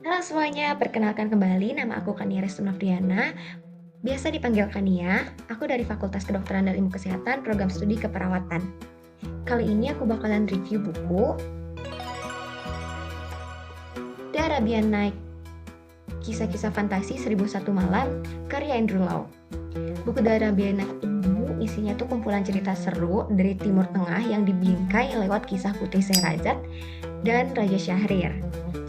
Halo semuanya, perkenalkan kembali nama aku Kania Restu Novriana, biasa dipanggil Kania. Aku dari Fakultas Kedokteran dan Ilmu Kesehatan, Program Studi Keperawatan. Kali ini aku bakalan review buku The Arabian Night, Kisah-kisah Fantasi 1001 Malam, karya Andrew Lau. Buku The Arabian Night ini isinya tuh kumpulan cerita seru dari Timur Tengah yang dibingkai lewat kisah Putri Sherazad dan Raja Syahrir.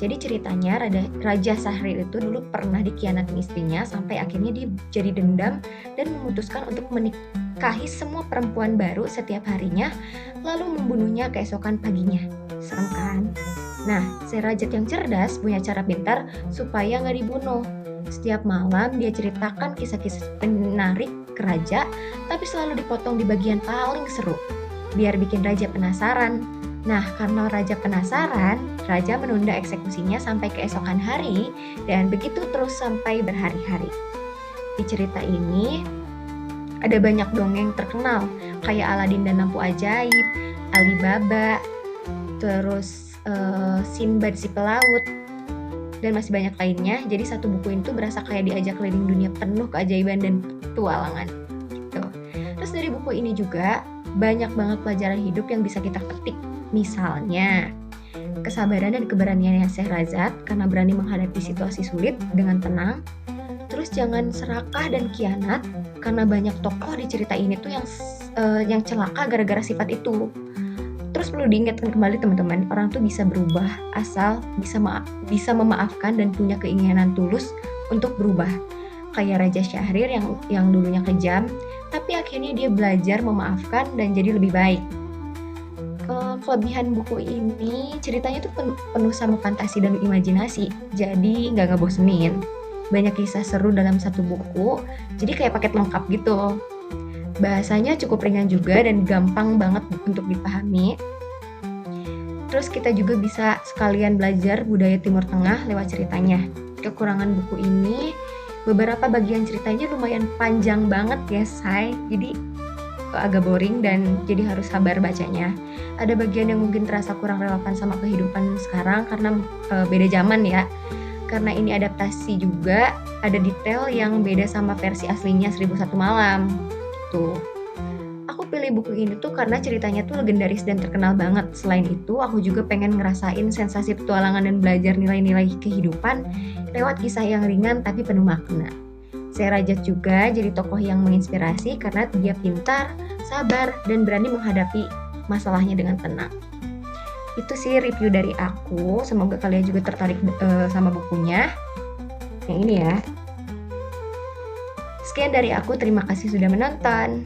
Jadi ceritanya Raja Syahrir itu dulu pernah dikhianatin istrinya sampai akhirnya dia jadi dendam dan memutuskan untuk menikahi semua perempuan baru setiap harinya lalu membunuhnya keesokan paginya. Serem kan? Nah, Sherazad yang cerdas punya cara pintar supaya nggak dibunuh. Setiap malam dia ceritakan kisah-kisah menarik ke raja, tapi selalu dipotong di bagian paling seru, biar bikin raja penasaran. Nah, karena raja penasaran, raja menunda eksekusinya sampai keesokan hari, dan begitu terus sampai berhari-hari. Di cerita ini, ada banyak dongeng terkenal, kayak Aladin dan Lampu Ajaib, Alibaba, terus Sinbad si Pelaut, dan masih banyak lainnya. Jadi satu buku itu berasa kayak diajak keliling dunia penuh keajaiban dan petualangan gitu. Terus dari buku ini juga banyak banget pelajaran hidup yang bisa kita petik. Misalnya kesabaran dan keberaniannya Sherazad karena berani menghadapi situasi sulit dengan tenang. Terus jangan serakah dan khianat karena banyak tokoh di cerita ini tuh yang celaka gara-gara sifat itu. Terus perlu diingatkan kembali teman-teman, orang tuh bisa berubah asal bisa memaafkan dan punya keinginan tulus untuk berubah. Kayak Raja Syahrir yang dulunya kejam, tapi akhirnya dia belajar memaafkan dan jadi lebih baik. Kelebihan buku ini ceritanya tuh penuh sama fantasi dan imajinasi, jadi nggak ngebosenin. Banyak kisah seru dalam satu buku, jadi kayak paket lengkap gitu. Bahasanya cukup ringan juga dan gampang banget untuk dipahami. Terus kita juga bisa sekalian belajar budaya Timur Tengah lewat ceritanya. Kekurangan buku ini, beberapa bagian ceritanya lumayan panjang banget ya, say. Jadi agak boring dan jadi harus sabar bacanya. Ada bagian yang mungkin terasa kurang relevan sama kehidupan sekarang karena beda zaman ya. Karena ini adaptasi juga, ada detail yang beda sama versi aslinya 1001 Malam. Tuh. Aku pilih buku ini tuh karena ceritanya tuh legendaris dan terkenal banget. Selain itu, aku juga pengen ngerasain sensasi petualangan dan belajar nilai-nilai kehidupan lewat kisah yang ringan tapi penuh makna. Sherazad juga jadi tokoh yang menginspirasi karena dia pintar, sabar, dan berani menghadapi masalahnya dengan tenang. Itu sih review dari aku. Semoga kalian juga tertarik sama bukunya. Yang ini ya. Sekian dari aku, terima kasih sudah menonton.